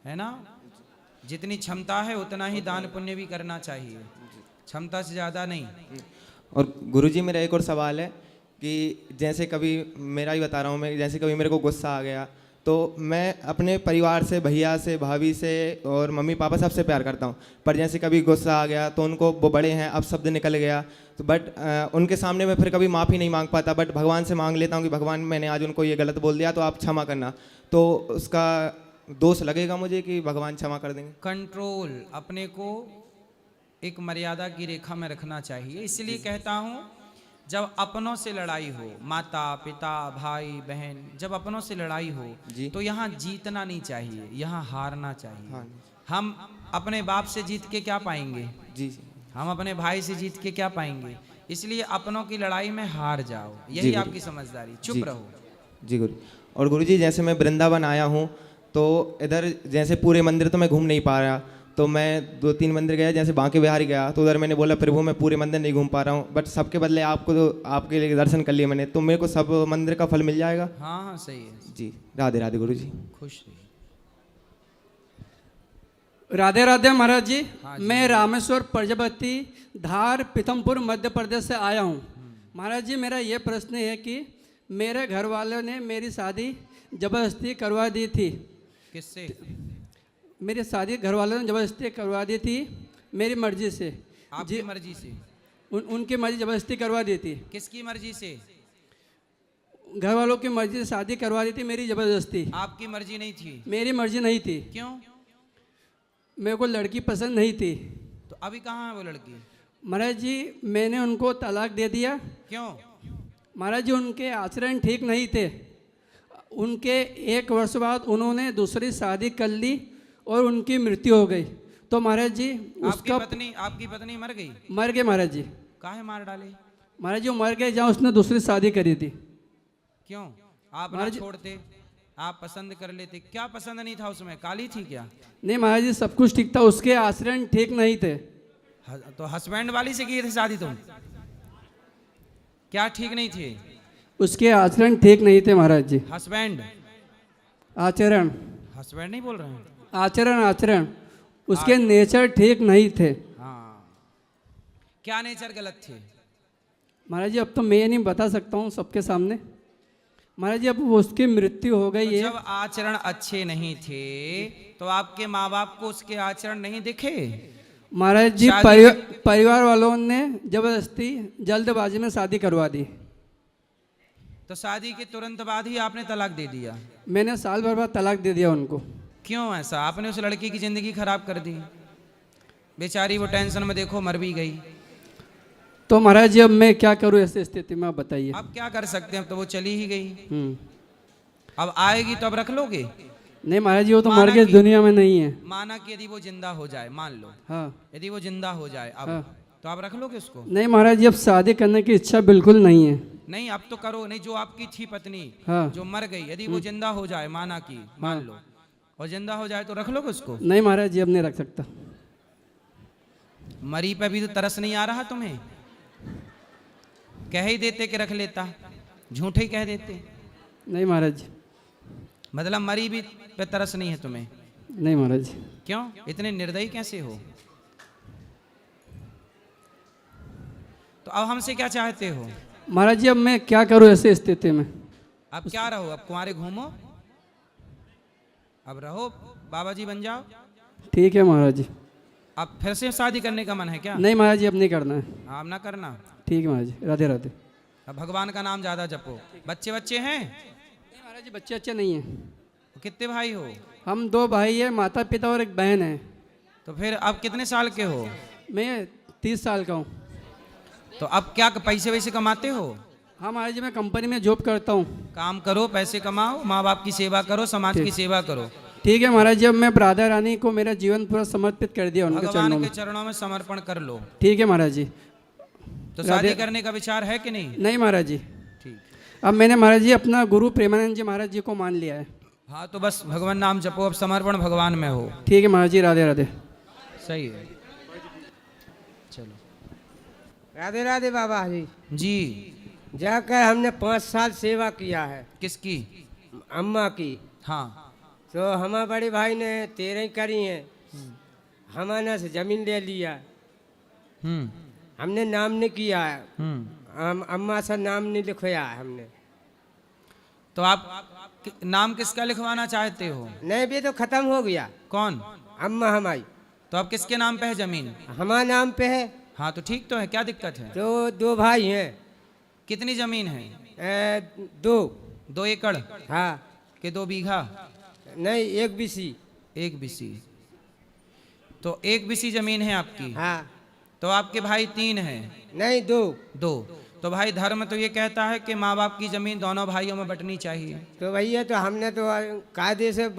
है ना। जितनी क्षमता है उतना ही दान पुण्य भी करना चाहिए, क्षमता से ज़्यादा नहीं। और गुरुजी मेरा एक और सवाल है कि जैसे कभी, मेरा ही बता रहा हूँ मैं, जैसे कभी मेरे को गुस्सा आ गया तो मैं अपने परिवार से, भैया से, भाभी से और मम्मी पापा सबसे प्यार करता हूँ, पर जैसे कभी गुस्सा आ गया तो उनको, वो बड़े हैं, अब शब्द निकल गया तो बट उनके सामने मैं फिर कभी माफ़ी नहीं मांग पाता, बट भगवान से मांग लेता हूँ कि भगवान मैंने आज उनको ये गलत बोल दिया तो आप क्षमा करना। तो उसका दोष लगेगा मुझे कि भगवान क्षमा कर देंगे? कंट्रोल, अपने को एक मर्यादा की रेखा में रखना चाहिए। इसलिए कहता हूँ जब अपनों से लड़ाई हो, माता पिता भाई बहन, जब अपनों से लड़ाई हो तो यहाँ जीतना नहीं चाहिए, यहाँ हारना चाहिए। हाँ। हम अपने बाप से जीत के क्या पाएंगे? जी। हम अपने भाई से जीत के क्या पाएंगे? इसलिए अपनों की लड़ाई में हार जाओ, यही आपकी समझदारी, चुप रहो। जी गुरु। और गुरुजी जैसे मैं वृंदावन आया हूँ तो इधर जैसे पूरे मंदिर तो मैं घूम नहीं पा रहा, तो मैं 2-3 मंदिर गया, जैसे बांके बिहारी गया तो उधर मैंने बोला प्रभु मैं पूरे मंदिर नहीं घूम पा रहा हूँ, बट सबके बदले आपको, तो आपके लिए दर्शन कर लिए मैंने, तो मेरे को सब मंदिर का फल मिल जाएगा? हाँ हाँ सही है जी। राधे राधे गुरुजी। खुश रहिए। राधे राधे महाराज जी। मैं रामेश्वर प्रजापति धार पीथमपुर मध्य प्रदेश से आया हूँ। महाराज जी मेरा ये प्रश्न है कि मेरे घर वालों ने मेरी शादी ज़बरदस्ती करवा दी थी। किससे? मेरी शादी घर वालों ने ज़बरदस्ती करवा दी थी, मेरी मर्जी से। आपकी मर्जी से? उनकी मर्जी ज़बरदस्ती करवा दी थी। किसकी मर्जी से? घर वालों की मर्जी से शादी करवा दी थी, मेरी ज़बरदस्ती। आपकी मर्जी नहीं थी? मेरी मर्जी नहीं थी। क्यों? मेरे को लड़की पसंद नहीं थी। तो अभी कहाँ है वो लड़की? महाराज जी मैंने उनको तलाक दे दिया। क्यों? महाराज जी उनके आचरण ठीक नहीं थे। उनके 1 वर्ष बाद उन्होंने दूसरी शादी कर ली और उनकी मृत्यु हो गई। तो महाराज जी उसका आपकी पत्नी मर गई? मर गए महाराज जी। काहे मार डाले? महाराज जी वो मर गए जहाँ उसने दूसरी शादी करी थी। क्यों? आप ना छोड़ते, आप पसंद कर लेते। क्या पसंद नहीं था उसमें? काली थी क्या? नहीं महाराज जी सब कुछ ठीक था, उसके आचरण ठीक नहीं थे। तो हस्बैंड वाली से की थी शादी तुम? क्या ठीक नहीं थे? उसके आचरण ठीक नहीं थे महाराज जी। हस्बैंड? आचरण? हस्बैंड नहीं बोल रहे हैं। आचरण उसके नेचर ठीक नहीं थे। हाँ, क्या नेचर गलत थे? महाराज जी अब तो मैं नहीं बता सकता हूँ सबके सामने। महाराज जी अब उसकी मृत्यु हो गई है। जब आचरण अच्छे नहीं थे तो आपके माँ बाप को उसके आचरण नहीं दिखे? महाराज जी परिवार वालों ने जबरदस्ती जल्दबाजी में शादी करवा दी। तो शादी के तुरंत बाद ही आपने तलाक दे दिया? मैंने साल भर बाद तलाक दे दिया उनको। क्यों ऐसा? आपने उस लड़की की जिंदगी खराब कर दी, बेचारी वो टेंशन में देखो मर भी गई। तो महाराज जी अब मैं क्या करूँ ऐसी स्थिति में, आप बताइए। अब क्या कर सकते हैं, अब तो वो चली ही गई। अब आएगी तो अब रख लोगे? नहीं महाराज जी वो तो मर के दुनिया में नहीं है। माना कि यदि वो जिंदा हो जाए, मान लो। हाँ। यदि वो जिंदा हो जाए अब तो आप रख लोगे उसको? नहीं महाराज जी अब शादी करने की इच्छा बिल्कुल नहीं है। नहीं अब तो करो। नहीं, जो आपकी थी पत्नी जो मर गई, यदि वो जिंदा हो जाए, माना कि मान लो, और जिंदा हो जाए तो रख लोगे उसको? नहीं महाराज जी अब नहीं रख सकता। मरी पे भी तो तरस नहीं आ रहा तुम्हें? कह ही देते कि रख लेता, झूठे ही कह देते। नहीं महाराज जी। मतलब मरी भी पे तरस नहीं है तुम्हें? नहीं महाराज जी। क्यों? इतने निर्दयी कैसे हो? तो अब हमसे क्या चाहते हो? महाराज जी अब मैं क्या करूं ऐसी स्थिति में? अब क्या रहो? अब कुंवारे घूमो? अब रहो, बाबा जी बन जाओ। ठीक है महाराज जी। अब फिर से शादी करने का मन है क्या? नहीं महाराज जी अब नहीं करना है। हाँ अब ना करना। ठीक है महाराज जी। राधे राधे। अब भगवान का नाम ज्यादा जपो। बच्चे हैं? नहीं महाराज जी बच्चे अच्छे नहीं हैं। कितने भाई हो? हम 2 भाई है, माता पिता और एक बहन है। तो फिर अब कितने साल के हो? मैं 30 साल का हूँ। तो अब क्या पैसे वैसे कमाते हो? हाँ महाराज जी मैं कंपनी में जॉब करता हूँ। काम करो, पैसे कमाओ, माँ बाप की सेवा करो, समाज की सेवा करो। ठीक है महाराज जी, अब मैं राधा रानी को मेरा जीवन पूरा समर्पित कर दिया उनके चरणों भगवान में। के चरणों में समर्पण कर लो। ठीक है महाराज जी। तो शादी करने का विचार है कि नहीं? नहीं महाराज जी। ठीक। अब मैंने महाराज जी अपना गुरु प्रेमानंद जी महाराज जी को मान लिया है। हाँ तो बस भगवान नाम जपो, अब समर्पण भगवान में हो। ठीक है महाराज जी, राधे राधे। सही है। चलो। राधे राधे बाबा जी। जी। जाकर हमने 5 साल सेवा किया है। किसकी? अम्मा की। हाँ। तो हमारे बड़े भाई ने 13 ही करी हैं, हमारे से जमीन ले लिया। हमने नाम नहीं किया है, हम अम्मा से नाम नहीं लिखवाया है हमने। तो आप नाम किसका लिखवाना चाहते हो? नहीं, भी तो खत्म हो गया। कौन? अम्मा हमारी। तो अब किसके नाम पे है जमीन? हमारे नाम पे है। हाँ तो ठीक तो है, क्या दिक्कत है? तो 2 भाई हैं। कितनी जमीन है? 2 एकड़? हाँ। कि 2 बीघा? नहीं, 1 बीसी। 1 बीसी। तो 1 बीसी जमीन है आपकी? हाँ। तो आपके भाई 3 हैं? नहीं, 2। तो भाई धर्म तो ये कहता है कि माँ बाप की जमीन दोनों भाइयों में बंटनी चाहिए। तो भैया तो हमने तो कायदे से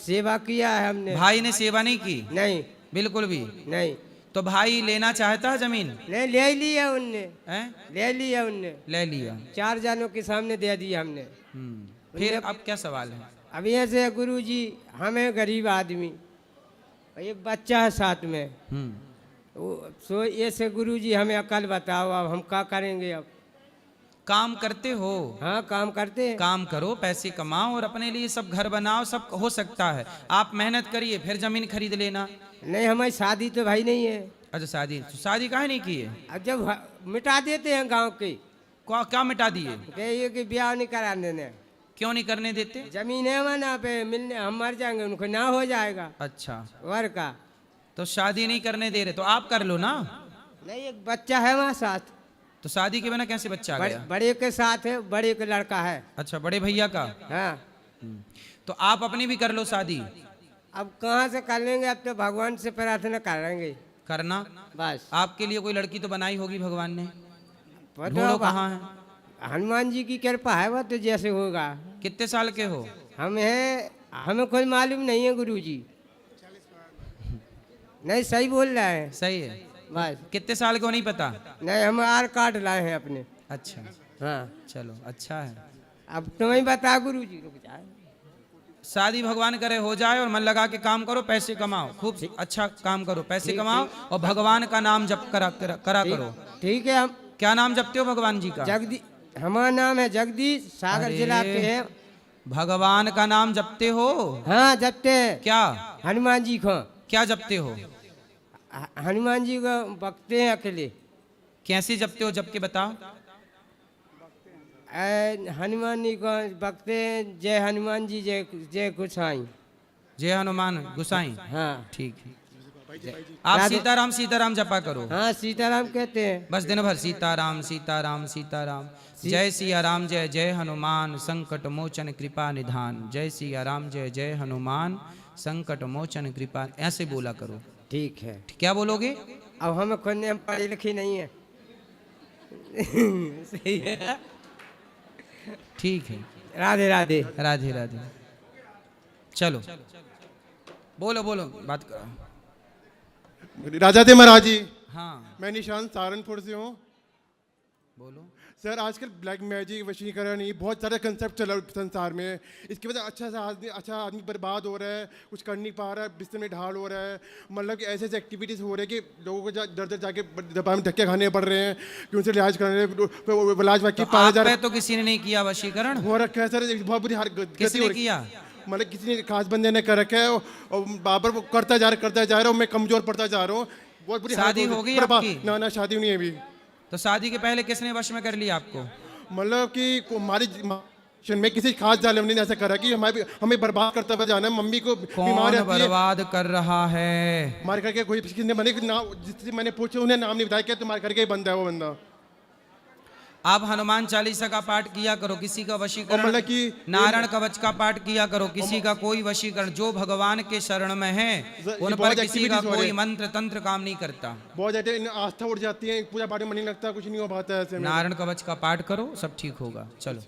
सेवा किया है हमने। भाई ने सेवा नहीं की? नहीं, बिल्कुल भी नहीं। तो भाई लेना चाहता है जमीन? नहीं, ले लिया उनने। हैं? ले लिया उनने। ले लिया। 4 जनों के सामने दे दिया हमने। फिर अब क्या सवाल है? अब ऐसे गुरु जी, हमें गरीब आदमी, एक बच्चा है साथ में, सो ऐसे गुरु जी हमें अकल बताओ, अब हम क्या करेंगे? अब काम करते हो? हाँ, काम करते हैं। काम करो, पैसे कमाओ और अपने लिए सब घर बनाओ, सब हो सकता है। आप मेहनत करिए, फिर जमीन खरीद लेना। नहीं, हमारी शादी तो भाई नहीं है। अच्छा, शादी काहे नहीं की है? अब जब मिटा देते हैं गांव के। क्या मिटा दिए? कहिए कि ब्याह नहीं कराने देने। क्यों नहीं करने देते? जमीन है वहाँ पे, मिलने हम मर जाएंगे, उनको ना हो जाएगा। अच्छा, वर का। तो शादी नहीं करने दे रहे, तो आप कर लो ना। नहीं, एक बच्चा है वहाँ साथ। तो शादी के बिना कैसे बच्चा आ गया? बड़े के साथ है, बड़े के लड़का है। अच्छा, बड़े भैया का? हाँ। तो आप अपनी भी कर लो शादी। अब कहाँ से कर लेंगे? अब तो भगवान से प्रार्थना करेंगे। करना बस। आपके लिए कोई लड़की तो बनाई होगी भगवान ने? तो ढूंढो कहाँ है? हनुमान जी की कृपा है, वो तो जैसे होगा। कितने साल के हो? हमें कोई मालूम नहीं है गुरु जी। नहीं, सही बोल रहा है। सही है। बस। कितने साल को नहीं पता? नहीं, हम आधार कार्ड लाए हैं अपने। अच्छा। हाँ, चलो अच्छा है। अब तुम्हें बता गुरु जी। रुक जाए, शादी भगवान करे हो जाए, और मन लगा के काम करो, पैसे कमाओ, खूब अच्छा काम करो, पैसे कमाओ, और भगवान का नाम जप करा करो। ठीक है। हम क्या नाम जपते हो भगवान जी का? हमारा नाम है जगदीश, सागर जिला के हैं। भगवान का नाम जपते हो? हाँ, जपते हैं। क्या? हनुमान जी को। क्या जपते हो? हनुमान जी को बकते हैं अकेले। कैसे जपते हो, जप के बताओ। हनुमान जी को बकते हैं, जय हनुमान जी, जय जय गोसाई। जय हनुमान गोसाई। हाँ, ठीक है। आप सीताराम सीताराम जपा करो। हाँ, सीताराम कहते हैं। बस दिन भर सीताराम सीताराम सीताराम। जय सिया राम जय जय हनुमान, संकट मोचन कृपा निधान। जय सिया राम जय जय हनुमान, संकट मोचन कृपा, ऐसे बोला करो। ठीक है। क्या बोलोगे? अब हमें खुद ने पढ़ी लिखी नहीं है। सही है। ठीक है। राधे राधे। राधे राधे। चलो बोलो बोलो, बात करो। राजा दे महाराज जी। हाँ। मैं निशांत सहारनपुर से हूँ। बोलो सर। आजकल ब्लैक मैजिक, वशीकरण, ये बहुत सारे कंसेप्ट चल रहे संसार में। इसकी वजह अच्छा आदमी बर्बाद हो रहा है, कुछ कर नहीं पा रहा है, बिस्तर में ढाल हो रहा है। मतलब कि ऐसे ऐसे एक्टिविटीज़ हो रही है कि लोगों को दर दर जाके दबा में धक्के खाने पड़ रहे हैं कि उनसे इलाज कराने, इलाज बाकी पाया जा रहा है। तो किसी ने नहीं किया वशीकरण? हो रखा है सर, बहुत बुरी किसने किया? मतलब किसी ने, खास बंदे ने कर रखा है, और बाबर वो करता जा रहा हूँ, मैं कमजोर पड़ता जा रहा हूँ। बहुत बुरी शादी हो गई आपकी? ना, शादी नहीं है अभी। तो शादी के पहले किसने वश में कर लिया आपको? मतलब कि हमारी में किसी खास जालिम ने ऐसा करा कि हमें बर्बाद करता हुआ जाना है। मम्मी को बीमार रहती है। बर्बाद कर रहा है? हमारे घर के कोई किसने बने नाम, जिससे मैंने पूछा उन्हें नाम नहीं बताया कि तुम्हारे घर के ही बंदा है वो बंदा। आप हनुमान चालीसा का पाठ किया करो, किसी का वशीकरण, मतलब कि नारायण कवच का पाठ किया करो, किसी का कोई वशीकरण, जो भगवान के शरण में है उन पर किसी का कोई मंत्र तंत्र काम नहीं करता। बहुत ज्यादा आस्था उड़ जाती है, पूजा पाठ में मन नहीं लगता, कुछ नहीं हो पाता है ऐसे में। नारायण कवच का पाठ करो, सब ठीक होगा। चलो।